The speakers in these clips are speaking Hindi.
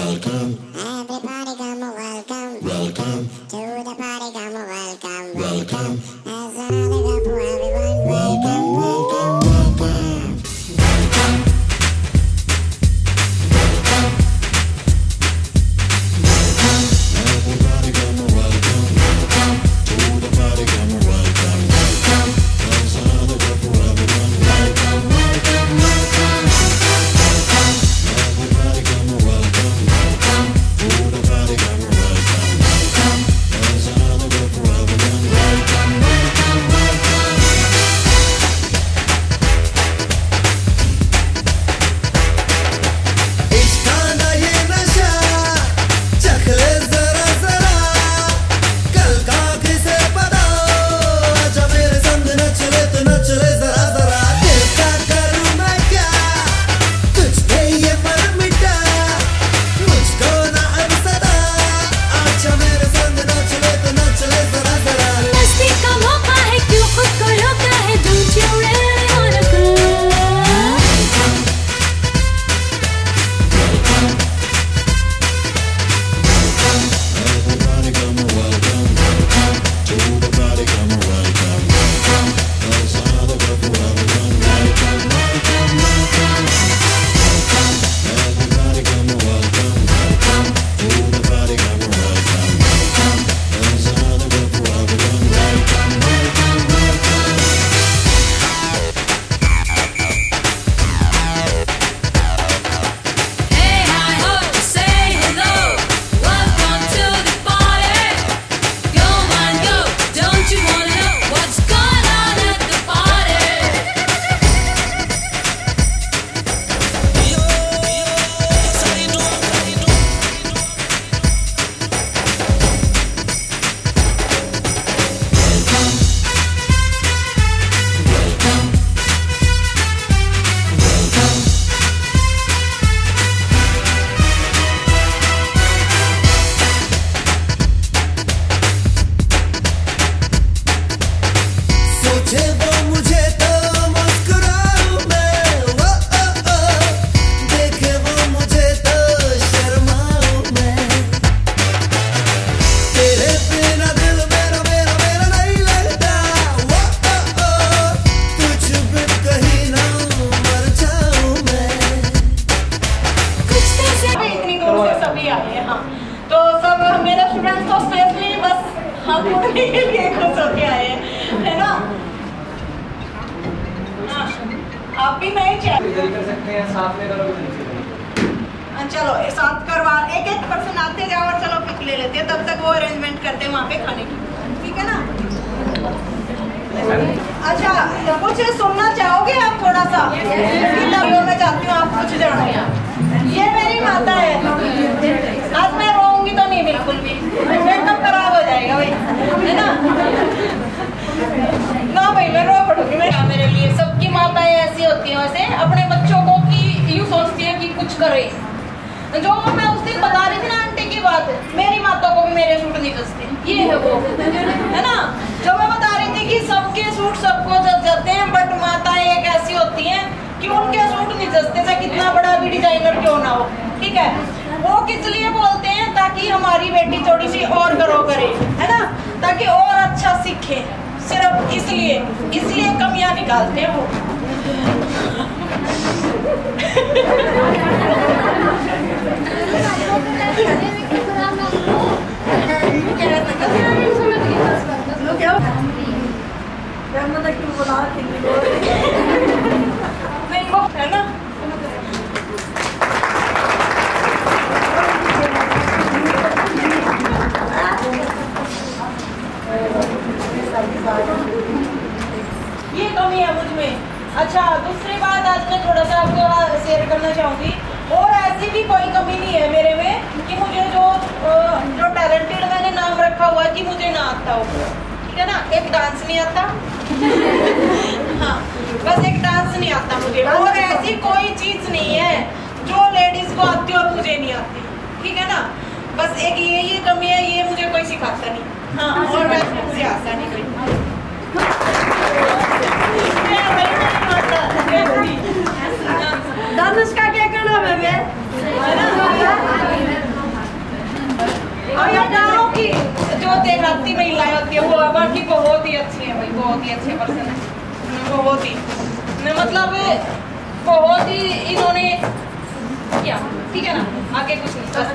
welcome. Everybody come welcome. Welcome to the party, come welcome. Welcome. There's another cup for everyone. Welcome, welcome, welcome. Everybody come welcome. Welcome to the party, come welcome. Welcome. There's another cup for everyone. Welcome, welcome, welcome. Everybody come welcome. Welcome to the party, come welcome. Welcome. There's another cup for everyone. Welcome, welcome, welcome. इश्काना ये नशा चखले जरा जरा कल का किसे पता आजा मेरे संग न चले तो न चले जरा जरा क्या करूं मैं क्या तुझ पे ये मर मिटा मुझको ना अब सदा आजा मेरे संग न चले तो न चले जरा जरा मस्ती का मौका है क्यों खुद को रोका है don't you really wanna go Everybody come welcome. Welcome to the party, come welcome. Welcome. There's another cup for everyone. Welcome, welcome, welcome. Welcome. Everybody come welcome. Welcome to the party, come welcome. Welcome. There's another cup for everyone. Welcome, welcome, welcome. Hey hi ho say hello welcome to the party go on go don't you wanna know what's going on at the party सोचे वो मुझे तो मुस्कुराऊं मैं वो देखे वो मुझे तो शर्माऊं मैं तेरे बिना दिल मेरा मेरा मेरा नहीं लगता वो तुझ बिन कहीं ना मर जाऊं मैं कुछ कैसे इतनी दूर से सभी आए हैं हाँ तो सब मेरे स्टूडेंट्स तो स्पेशली बस हम उनके लिए खुश होके आए हैं है ना हाँ, आप भी नहीं चाहिए कर सकते हैं साथ में करो चलो साथ करवा एक एक पर्सन आते जाओ और चलो पिक ले लेते हैं तब तक वो अरेंजमेंट करते हैं वहाँ पे खाने की ठीक है ना अच्छा तो कुछ सुनना चाहोगे आप थोड़ा सा मैं चाहती हूँ आप कुछ जानो ये मेरी माता है आज मैं रोऊंगी तो नहीं बिल्कुल भी मेकअप खराब हो जाएगा भाई है ना ना भाई मैं रो पड़ूंगी मैं मेरे लिए सबकी माताएं ऐसी होती हैं वैसे अपने बच्चों को कि यूँ सोचती है कि कुछ करे जो मैं उस दिन बता रही थी ना आंटी की बात मेरी माता को भी मेरे सूट नहीं जचते ये है वो है ना जो मैं बता रही थी कि सबके सूट सबको जच जाते हैं बट माताएं एक ऐसी होती हैं कि उनके सूट नहीं जचते चाहे कितना बड़ा भी डिजाइनर क्यों ना हो ठीक है वो किस लिए बोलते हैं ताकि हमारी बेटी थोड़ी सी और ग्रो करे है ना ताकि और अच्छा सीखे सिर्फ इसलिए कमियां निकालते हैं वो है ना ये कमी है मुझ में अच्छा दूसरी बात आज मैं थोड़ा सा आपको शेयर करना चाहूंगी और ऐसी भी कोई कमी नहीं है मेरे में कि मुझे जो टैलेंटेड मैंने नाम रखा हुआ है कि मुझे ना आता हो ठीक है ना एक डांस नहीं आता हाँ बस एक डांस नहीं आता मुझे और ऐसी कोई चीज नहीं है जो लेडीज को आती और मुझे नहीं आती ठीक है ना बस एक ये कमी है ये मुझे कोई सिखाता नहीं हाँ और वैसे मुझे आता नहीं कोई धनुष का क्या करना है पर्सन है, बहुत ही मतलब बहुत ही इन्होंने क्या, ठीक है ना, आगे कुछ नहीं बस,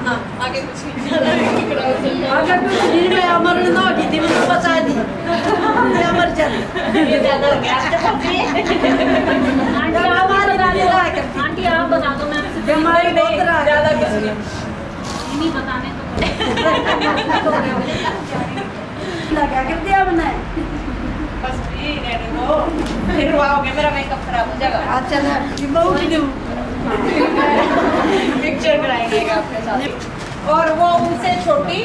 हाँ आगे कुछ नहीं, आगे कुछ नहीं, मैं अमर ना की थी, मुझे बचा दी, मैं अमर चल, ये ज्यादा हो गया। आंटी आप बता दो, मैं हमारे बहुत ज्यादा कुछ नहीं नहीं बताने तो लगा कर दिया हमने। बस ये रहने दो, फिर आओगे मेरा मेकअप खराब हो जाएगा। अच्छा ना, ये बहुत ही दूर। पिक्चर कराएंगे आपके साथ, और वो उनसे छोटी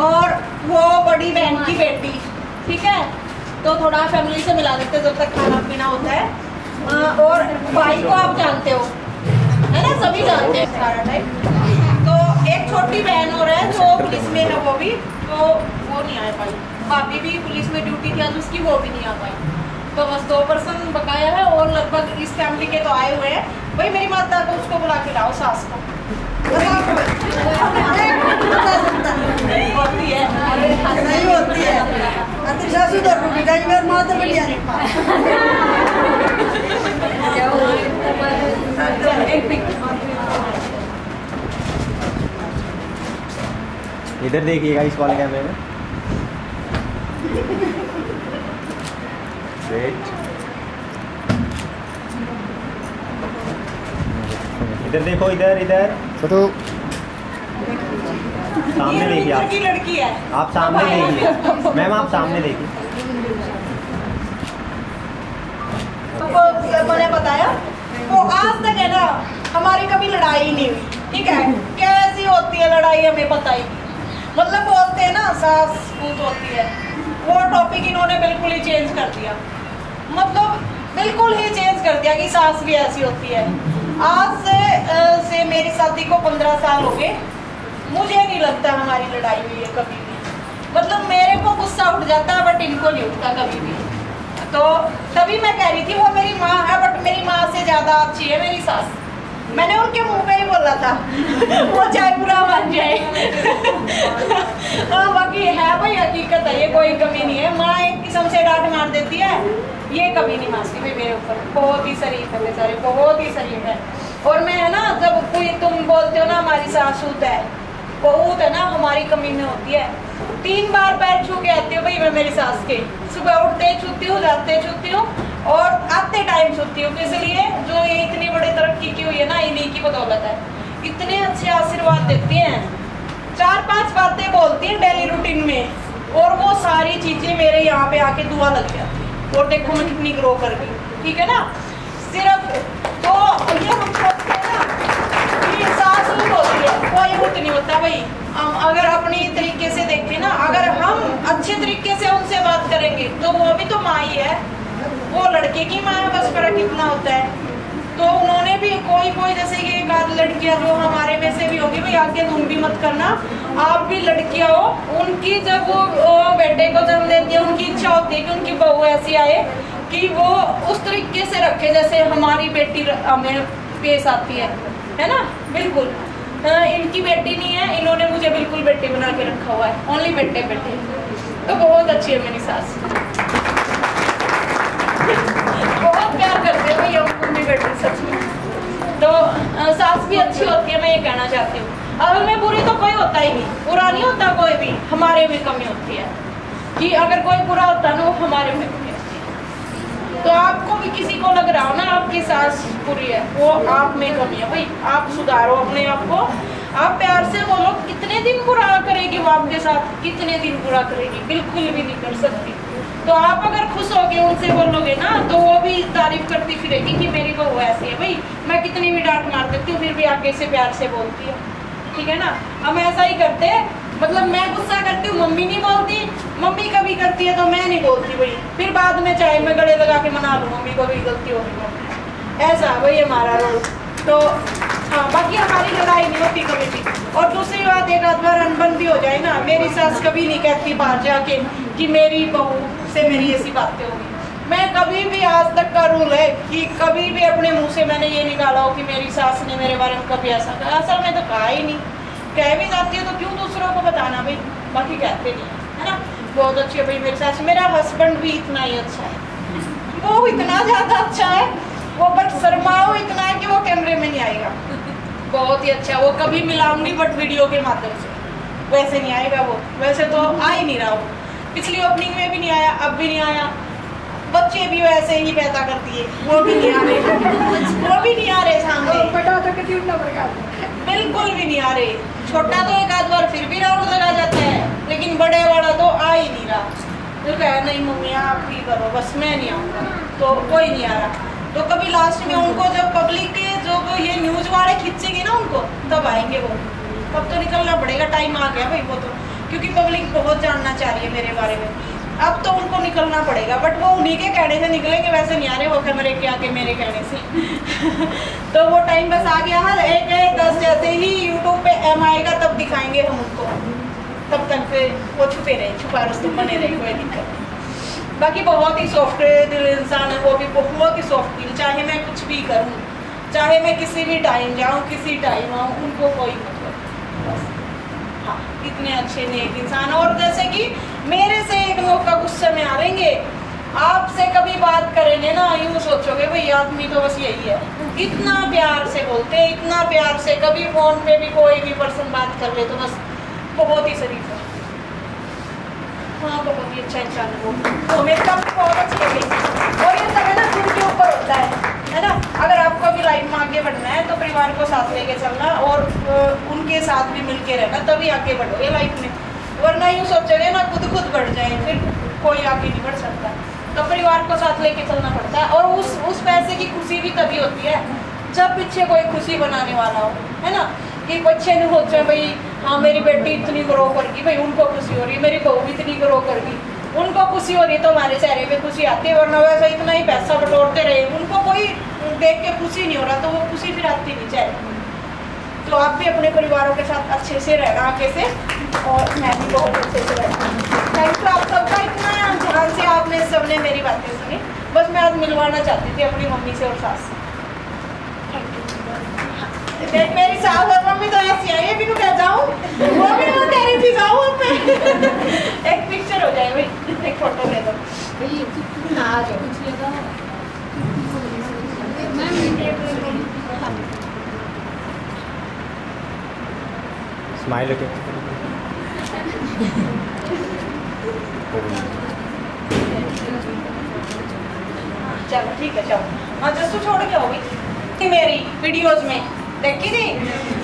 और वो बड़ी बहन की बेटी, ठीक है। तो थोड़ा फैमिली से मिला देते जब तक खाना पीना होता है। और भाई को आप जानते हो, है ना, सभी जानते हैं सारा टाइम। तो एक छोटी बहन और है जो पुलिस में है, वो भी, तो वो नहीं आ पाई। भाभी भी पुलिस में ड्यूटी थी आज उसकी, वो भी नहीं आ पाई। तो बस 2 पर्सन बकाया है, और लगभग इस फैमिली के तो आए हुए हैं। भाई मेरी माता को उसको बुला के लाओ, सास को होती है, नहीं होती है। अति सासू तो रुकी गई, मेरे माता बढ़िया नहीं। इधर देखिएगा इस वाले कैमरे में। वेट, इधर देखो, इधर इधर तो सामने देखिए आप, की लड़की है, आप सामने देखिए मैम, आप सामने देखिए। आपको मैंने बताया वो आज तक है ना, हमारी कभी लड़ाई नहीं हुई, ठीक है। कैसी होती है लड़ाई हमें पता ही नहीं, मतलब बोलते हैं ना सास पूत होती है, वो टॉपिक इन्होंने बिल्कुल ही चेंज कर दिया, मतलब बिल्कुल ही चेंज कर दिया कि सास भी ऐसी होती है। आज से मेरी शादी को 15 साल हो गए, मुझे नहीं लगता हमारी लड़ाई हुई है कभी भी। मतलब मेरे को गुस्सा उठ जाता है बट इनको नहीं उठता कभी भी। तो तभी मैं कह रही थी वो मेरी माँ है बट मेरी माँ से ज्यादा अच्छी है मेरी सास। मैंने उनके मुंह पे ही बोला था वो चाहे बुरा मान जाए। हाँ बाकी है भाई, हकीकत है, ये कोई कमी नहीं है। माँ एक किस्म से डांट मार देती है, ये कभी नहीं मारती भाई मेरे ऊपर। बहुत ही शरीफ है बेचारे, बहुत ही शरीफ है। और मैं है ना, जब कोई तुम बोलते हो ना हमारी सास ऊत है, बहुत है ना हमारी कमी में होती है। 3 बार पैर छू के आती हूँ भाई मैं मेरी सास के, सुबह उठते छूती हूँ, जाते छूती हूँ और आते टाइम छूती हूँ। इसलिए जो ये इतनी बड़ी तरक्की की हुई है ना, इन्हीं की बदौलत है। इतने अच्छे आशीर्वाद देती हैं, 4-5 बातें बोलती हैं डेली रूटीन में, और वो सारी चीजें मेरे यहाँ पे आके दुआ लग जाती है। और देखो मैं कितनी ग्रो कर गई, ठीक है ना। सिर्फ तो ये हम सोचते हैं ना कि सास ऊत होती है, कोई ऊत नहीं होता भाई। हम अगर अपनी तरीके से देखें ना, अगर हम अच्छे तरीके से उनसे बात करेंगे तो वो भी तो माँ ही है, वो लड़के की माँ है, बस फर्क इतना होता है। तो उन्होंने भी कोई जैसे कि एक आध लड़कियां जो हमारे में से भी होगी भाई, आगे तुम भी मत करना, आप भी लड़कियां हो। उनकी जब वो बेटे को जन्म देती है, उनकी इच्छा होती है कि उनकी बहू ऐसी आए कि वो उस तरीके से रखे जैसे हमारी बेटी हमें पेश आती है ना। बिल्कुल इनकी बेटी नहीं है, इन्होंने मुझे बिल्कुल बेटी बना के रखा हुआ है, ओनली बेटे। तो बहुत अच्छी है मेरी सास, बहुत प्यार करते हैं भैया मम्मी बेटी सच में। तो सास भी अच्छी होती है, मैं ये कहना चाहती हूँ। अगर मैं बुरी तो कोई होता ही नहीं, बुरा नहीं होता कोई भी, हमारे में कमी होती है कि अगर कोई बुरा होता ना वो हमारे में कमी होती है। तो आपको भी किसी को लग रहा हो ना आपकी सास बुरी है, वो आप में कमी है भाई, आप सुधारो अपने आप को। आप प्यार से बोलो, कितने दिन बुरा करेगी वो आपके साथ, कितने दिन बुरा करेगी, बिल्कुल भी नहीं कर सकती। तो आप अगर खुश होके उनसे बोलोगे ना तो वो भी तारीफ करती फिरेगी कि मेरी बहू ऐसी है भाई, मैं कितनी भी डांट मार देती हूँ फिर भी आगे से प्यार से बोलती है, ठीक है ना। हम ऐसा ही करते हैं, मतलब मैं गुस्सा करती हूँ मम्मी नहीं बोलती, मम्मी कभी करती है तो मैं नहीं बोलती भाई, फिर बाद में चाहे मैं गले लगा के मना लूँ मम्मी को भी गलती होगी, ऐसा वही हमारा रोल। तो हाँ बाकी हमारी लड़ाई नहीं होती कभी भी। और दूसरी बात, एक आध बार अनबन भी हो जाए ना, मेरी सास कभी नहीं कहती बाहर जाके कि मेरी बहू से मेरी ऐसी बातें होगी। मैं कभी भी, आज तक का रूल है कि कभी भी अपने मुंह से मैंने ये निकाला हो कि मेरी सास ने मेरे बारे में कभी ऐसा कहा। असल में तो कहा ही नहीं, कह भी जाती है तो क्यों दूसरों को बताना भाई, बाकी कहते नहीं है ना। बहुत अच्छी है भाई मेरे साथ। मेरा हस्बैंड भी इतना ही अच्छा है, वो इतना ज़्यादा अच्छा है, वो बट शर्माओ इतना है कि वो कैमरे में नहीं आएगा। बहुत ही अच्छा, वो कभी मिलाऊंगी बट वीडियो के माध्यम से, वैसे नहीं आएगा वो। वैसे तो आ ही नहीं रहा वो, पिछली ओपनिंग में भी नहीं आया, अब भी नहीं आया। बच्चे भी वैसे ही पैदा करती है, वो भी नहीं आ रहे वो भी नहीं आ रहे सामने, बिल्कुल भी नहीं आ रहे। छोटा तो एक आध बार फिर भी राउंड लगा जाता है, लेकिन बड़े वाला तो आ ही नहीं रहा। तो कह नहीं मम्मी आप ही करो, बस मैं नहीं आऊँगा, तो कोई नहीं आ रहा। तो कभी लास्ट में उनको जब पब्लिक के जो ये न्यूज़ वाले खींचेंगे ना उनको, तब आएंगे वो। तब तो निकलना पड़ेगा, टाइम आ गया भाई वो तो, क्योंकि पब्लिक बहुत जानना चाह रही है मेरे बारे में। अब तो उनको निकलना पड़ेगा, बट वो उन्हीं के कहने से निकलेंगे, वैसे नहीं आ रहे वो कैमरे के आके मेरे कहने से तो वो टाइम बस आ गया है। 1-10 जैसे ही यूट्यूब पे M आएगा तब दिखाएंगे हम उनको, तब तक वो छुपे रहे, छुपा रुस्तम बने रहे, कोई दिक्कत नहीं। बाकी बहुत ही सॉफ्ट दिल इंसान है, वो भी बहुत ही सॉफ्ट दिल। चाहे मैं कुछ भी करूँ, चाहे मैं किसी भी टाइम जाऊँ, किसी टाइम आऊँ, उनको कोई मतलब बस हाँ, इतने अच्छे नेक इंसान। और जैसे कि मेरे से एक लोग का गुस्से में आ रहेंगे, आपसे कभी बात करेंगे ना, यूँ सोचोगे भाई आदमी तो बस यही है। इतना प्यार से बोलते हैं, इतना प्यार से, कभी फोन पे भी कोई भी पर्सन बात कर ले तो बस बहुत ही शरीफ है। हाँ, बहुत ही अच्छा इंसान है वो मेरे काम बहुत अच्छी लगी। और ये सब है ना खुद के ऊपर होता है ना। अगर आपको भी लाइफ में आगे बढ़ना है तो परिवार को साथ लेके चलना और उनके साथ भी मिलके रहना, तभी आगे बढ़ोगे लाइफ में। वरना यूँ सोचोगे ना खुद बढ़ जाए, फिर कोई आगे नहीं बढ़ सकता। तो परिवार को साथ लेके चलना पड़ता है। और उस पैसे की खुशी भी तभी होती है जब पीछे कोई खुशी बनाने वाला हो, है ना। कि बच्चे नहीं सोचे भाई हाँ मेरी बेटी इतनी ग्रो करगी, भाई उनको खुशी हो रही है, मेरी बहू इतनी ग्रो करगी, उनको खुशी हो रही है तो हमारे चेहरे पे खुशी आती है। वरना वैसे इतना ही पैसा बटोरते रहे, उनको कोई देख के खुशी नहीं हो रहा, तो वो खुशी फिर आती नहीं चेहरे। तो आप भी अपने परिवारों के साथ अच्छे से रहना आगे से, और मैं भी बहुत अच्छे से रहना। थैंक यू आप सबका, इतना ध्यान से आपने सबने मेरी बातें सुनी। बस मैं आज मिलवाना चाहती थी अपनी मम्मी से और सास से। मेरी सास और मम्मी तो ऐसी है, ये भी कह जाऊँ, वो भी मैं कह रही थी जाऊँ अब मैं एक पिक्चर हो जाए भाई, एक फोटो ले दो। हाँ जो स्माइल ओके। चलो ठीक है, चलो हाँ जस्ट छोड़ के हो गई मेरी वीडियोस में देखी थी,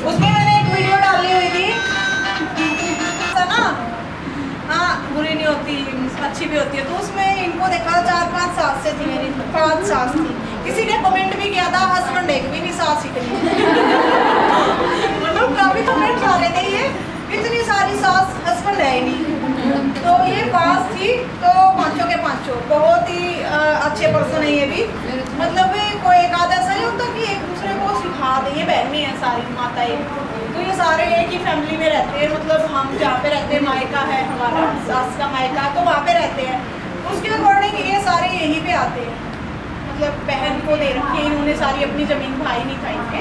उसमें मैंने एक वीडियो डाली हुई थी ना। हाँ बुरी नहीं होती, अच्छी भी होती है। तो उसमें इनको देखा 4-5 सास से थी, मेरी 5 सास थी। किसी ने कमेंट भी किया था हस्बैंड एक भी नहीं सास ही करी मतलब काफी कमेंट आ रहे थे ये इतनी सारी सास हस्बैंड है ही नहीं। तो ये 5 थी, तो 5 के 5 बहुत ही अच्छे पर्सन है ये भी। मतलब कोई एक आधा ऐसा नहीं होता कि एक दूसरे को सिखा दें, ये बहन में है सारी माताएं। तो ये सारे एक ही फैमिली में रहते हैं, मतलब हम जहाँ पे रहते हैं मायका है हमारा, सास का मायका, तो वहाँ पे रहते हैं। उसके अकॉर्डिंग ये सारे यहीं पे आते हैं, मतलब बहन को दे रखी है इन्होंने सारी अपनी ज़मीन, भाई नहीं था इनके।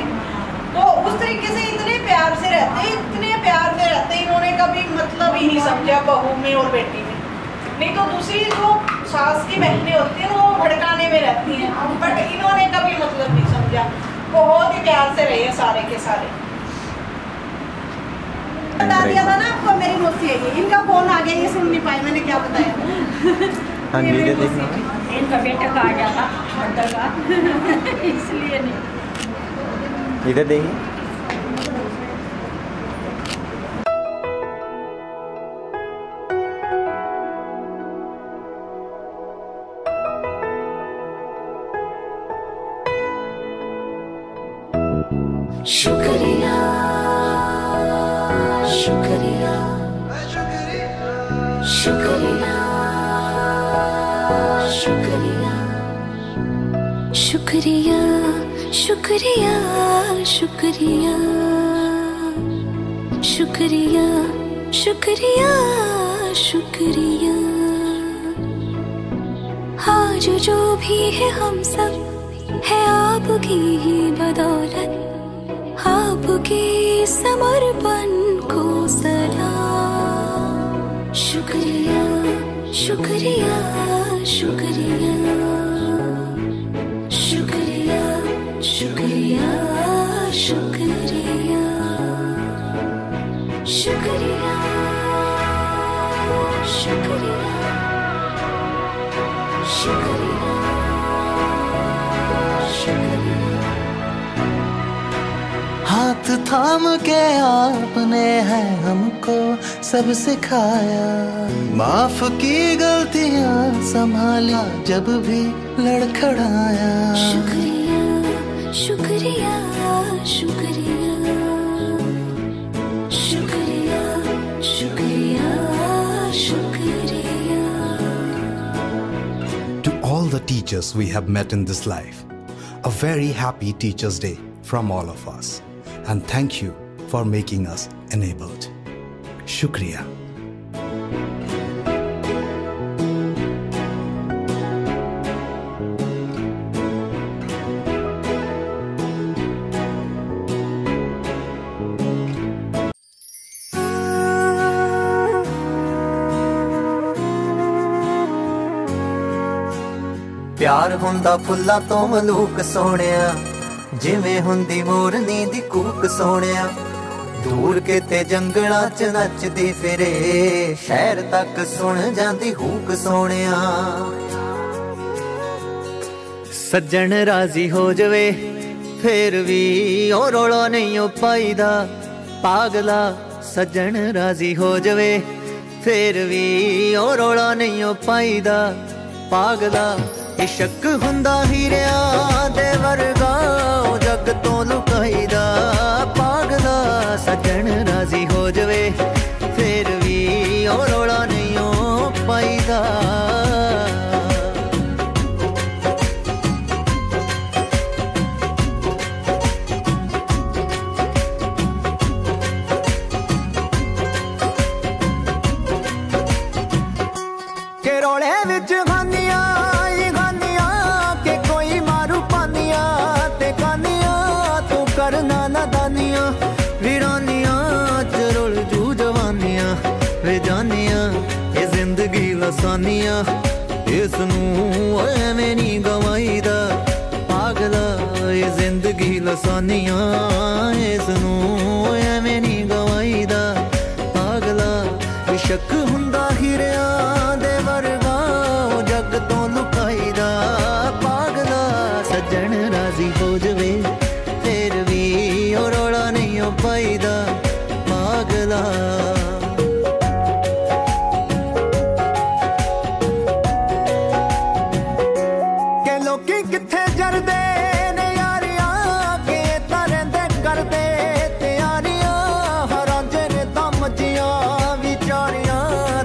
तो उस तरीके से इतने प्यार से रहते हैं, इतने प्यार से रहते हैं, इन्होंने कभी मतलब ही नहीं समझा बहू में और बेटी में। नहीं तो दूसरी जो सास की बहनें होती हैं वो भड़काने में रहती हैं, बट इन्होंने कभी मतलब नहीं समझा, बहुत ही प्यार से रहे हैं सारे के सारे। बता दिया था ना आपको मेरी मौसी है ये, इनका फोन आ गया, ये सुन नहीं पाए मैंने क्या बताया। हाँ वीडियो देखना, इनका बेटा का आ गया था बर्थडे का इसलिए नहीं। इधर देखिए। शुक्रिया शुक्रिया शुक्रिया शुक्रिया शुक्रिया शुक्रिया शुक्रिया शुक्रिया शुक्रिया शुक्रिया। आज जो भी है हम सब है आपकी ही बदौलत, आपके समर्पण को सलाम। शुक्रिया शुक्रिया शुक्रिया शुक्रिया शुक्रिया शुक्रिया शुक्रिया शुक्रिया शुक्रिया शुक्रिया। हाथ थाम के आपने है हमको सब सिखाया, माफ की गलतियां संभाली जब भी लड़खड़ाया। शुक्रिया शुक्रिया शुक्रिया शुक्रिया शुक्रिया शुक्रिया। To all the teachers we have met in this life, a very happy Teachers' Day from all of us. And thank you for making us enabled. Shukriya. प्यार हुंदा फुल्लां तो मलूक सोहणिया, जिवें हुंदी मोरनी दी कूक सोहणिया। दूर किते जंगलां च नचदी फिरे, शहर तक सुन जांदी हूक सोहणिया। सज्जन राजी हो जवे फिर भी ओ रोला नहीं ओ पाईदा, पागला सज्जन राजी हो जवे फिर भी ओ रोला नहीं ओ पाईदा, पागला। इश्क हुंदा हीरिया दे वर्गा ओ जग तो लुकाईदा, पागला सज्जन राजी हो जवे फिर भी ओ रोला नहीं ओ पाईदा। के रोले विच खानिया के कोई मारू पानिया ते कानिया, तू करना नादानिया वीरानिया च रुल जू जवानिया वे जानिया। ये जिंदगी लसानिया इसनू एवें नहीं गवाईदा, पागला ये जिंदगी लसानिया इसनू एवें नहीं गवाईदा, पागला। इश्क हुंदा हीरिया दे वर्गा ओ जग तो लुकाईदा, पागला सज्जन राजी हो जवे फिर भी ओ रोला नहीं ओ पाईदा, पागला। के लोकी किथे जरदे ने यारियां, के तां रहिंदे करदे तैयारियां, हरांजे ने तां मचियां विचारियां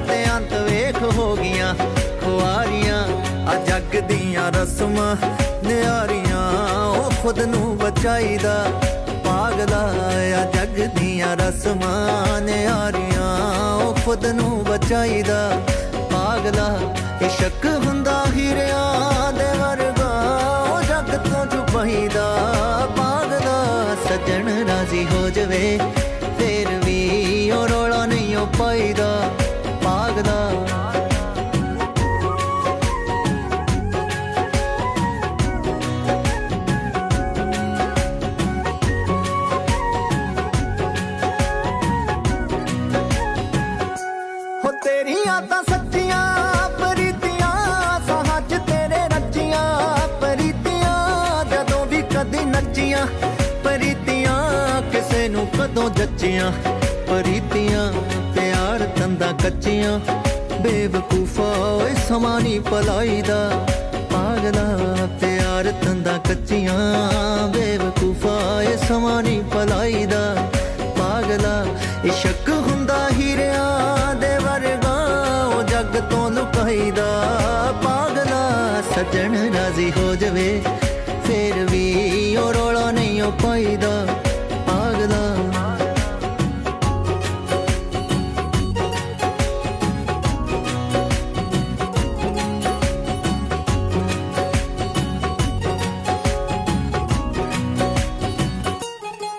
ते अंत वेख हो गियां खुआरियां। आ जग दियां रस्मां नियारियां ओ खुद नू बचाईदा, पागला। आ जग दियां रस्मां नियारियां ओ खुद नू बचाईदा, पागला। इश्क हुंदा हीरिया दे वर्गा ओ जग तो छुपाईदा, पागला सज्जन राजी हो जवे फिर भी ओ रोला नहीं ओ पाईदा, पागला। हो तेरियां तां सच्चियां प्रीतियां, साहां च तेरे रचियां प्रीतियां, जदों भी कदी नचियां प्रीतियां, किसे नू कदों जच्चियां प्रीतियां। प्यार तंदा कच्चियां बेवकूफा ओए समां नहीं पलाईदा, पागला। प्यार तंदा कच्चियां बेवकूफा ओए समां नहीं पलाईदा, पागला। इश्क हुंदा हीरिया दे वर्गा ओ जग तो लुकाईदा, पागला सज्जन राजी हो जवे फिर भी ओ रोला नहीं ओ पाईदा, पागला।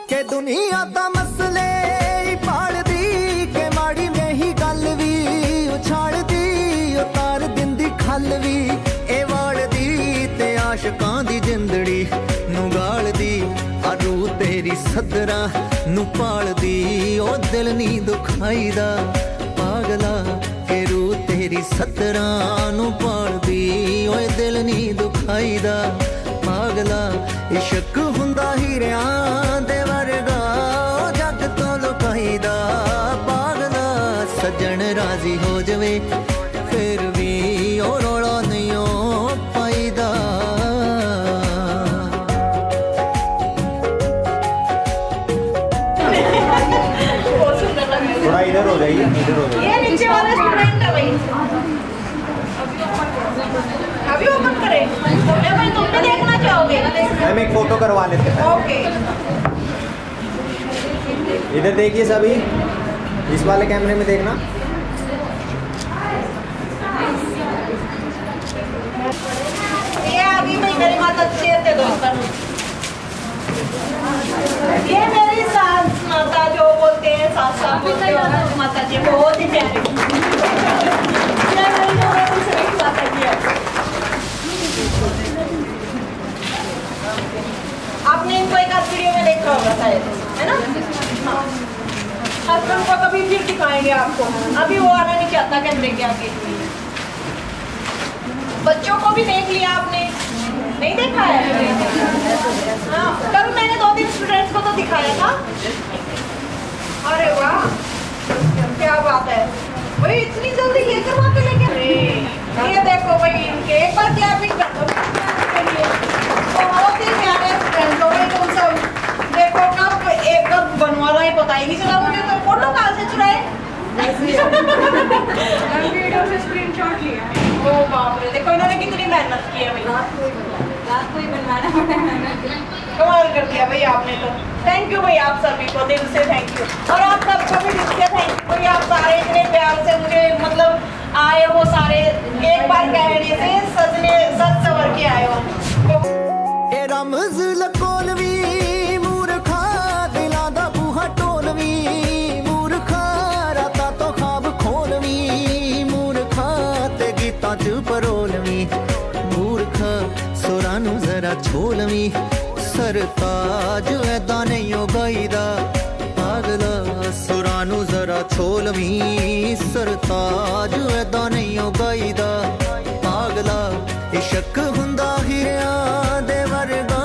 के दुनिया दा मसले पालदी, के माड़ी में ही गल भी आशकां दी जिंदड़ी नू गालदी आ रूह तेरी सदरा नू पालदी ओ दिल नी दुखाईदा पागला के रूह तेरी सदरा नू पालदी ओए दिल नी दुखाईदा पागला इश्क हुंदा हीरियां दे वर्गा ओ जग तो लुकाईदा पागला सज्जन राजी हो जवे फिर भी ओ रोला नहीं ओ पाईदा थोड़ा इधर हो जाइए, इधर हो जाइए। ये नीचे वाला स्टूडेंट है भाई, अभी ओपन करें। मैं भाई तुम भी देखना चाहोगे? मैम एक फोटो करवा लेते हैं। ओके, इधर देखिए सभी, इस वाले कैमरे में देखना। ये आगे भाई मेरी माता शेर दे दो इसका। ये मेरी सास माता जो बोलते हैं, सास बोलते हैं माता जी, बहुत ही प्यारी। ये मेरी दूसरी माता जी है। आपने इनको एक आध वीडियो में देखा होगा शायद, है ना? हाँ, हस्बैंड को कभी फिर दिखाएंगे आपको, अभी वो आना नहीं चाहता कैमरे के आगे। बच्चों को भी देख लिया आपने, नहीं देखा है? हाँ, कल मैंने 2-3 स्टूडेंट्स को तो दिखाया था। अरे वाह, क्या बात है भाई, इतनी जल्दी ये करवा के लेके। ये देखो भाई, इनके एक बार क्लैपिंग कर दो बहुत ही प्यारे स्टूडेंट हो भाई तुम सब। देखो कब एक कब बनवाना ही पता ही नहीं चला मुझे, तो फोटो कहाँ से चुराए? वीडियो से स्क्रीनशॉट लिया। ओ बाप रे, देखो इन्होंने कितनी मेहनत की है भाई, रात को ही बनवाना पड़ा। कमाल कर दिया भाई आपने तो। थैंक यू भाई आप सभी को, दिल से थैंक यू। और आप सबको भी दिल से थैंक यू भाई, आप सारे इतने प्यार से मुझे मतलब आए हो सारे, एक बार कहने से सजने सज सवर के आए हो। ए रमज लकोलवी मूर्खा दिलां दा बूहा टोलवी मूर्खा रातां तो ख्वाब खोलवी मूर्खा ते गीतां च परोलवी मूर्खा सुरां नू जरा छोलवी सरताज ऐदा नहीं हो गाईदा पागला सुरां नू जरा छोलवी सरताज ऐदा नहीं हो गाईदा पागला इश्क हुंदा हीरियां दे वर्गा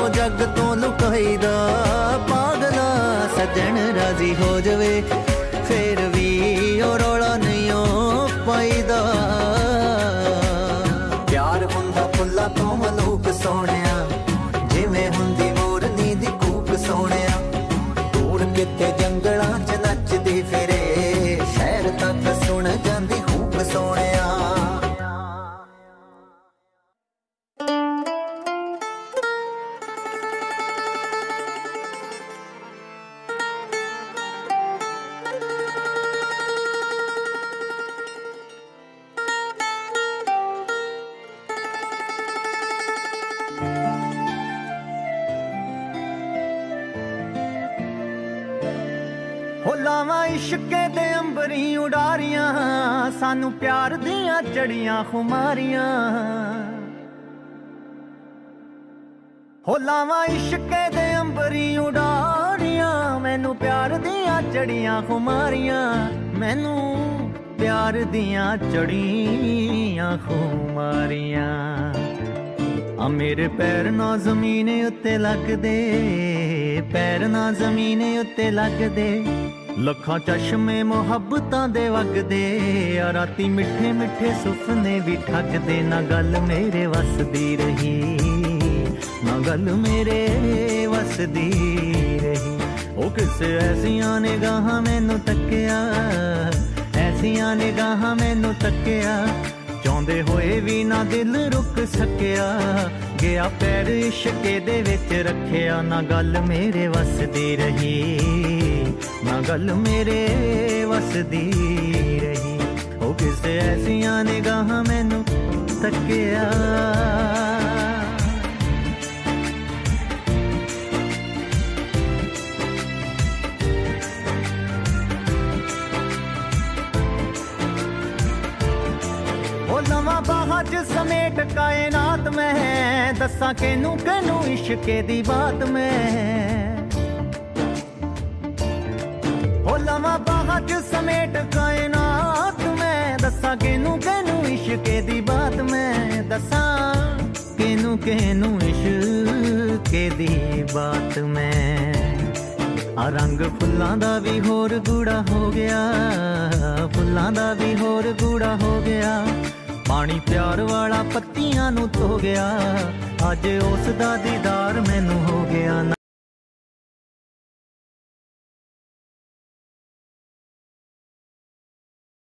ओ जग तो लुकाईदा पागला सज्जन राजी हो जवे फिर भी ओ रोला नहीं ओ पाईदा प्यार हुंदा फुल्ला तो मलूक सोहणिया जिवें हुंदी मोरनी दी कूक सोहणिया दूर किते जंगलां च नचदी फिरे शहर तक सुण जांदी हूक सोहणिया इश्के दे अंबरी उडारियां सानू प्यार दियां चढ़ियां खुमारियां हो लावा इश्के दे अंबरी उडारियां मैनू प्यार दियां चढ़ियां खुमारियां मैनू प्यार दियां चढ़ियां खुमारियां आ मेरे पैर ना जमीन उत्ते लगदे पैर ना जमीन उत्ते लगदे लखां चश्मे मुहब्बतां दे वगदे आ राती मिठे मिठे सुपने भी ठगदे ना गल मेरे वसदी रही ना गल मेरे वसदी रही ओ किसे ऐसियां निगाहां मैनू तक्किया ऐसियां निगाहां मैनू तक्किया चाहुंदे होए भी ना दिल रुक सकिया गया पैर इश्के दे विच रखिया ना गल मेरे वसदी रही ना गल मेरे वसदी रही ओ किसे ऐसियां निगाहां मैनू तक्किया ओ लवां बाहां च समेट कायनात में दसा केनू केनू इश्के दी बात में हो लवा बाहा च समेट कायनात में दसा केनू केनू इश्के दी बात में दसा केनू केनू इश्के दी बात में आ रंग फुल्लां दा भी होर गूड़ा हो गया फुल्लां दा भी होर गूड़ा हो गया पानी प्यार वाला पत्तियां नू धो गया अज उस दा दीदार मैनू हो गया।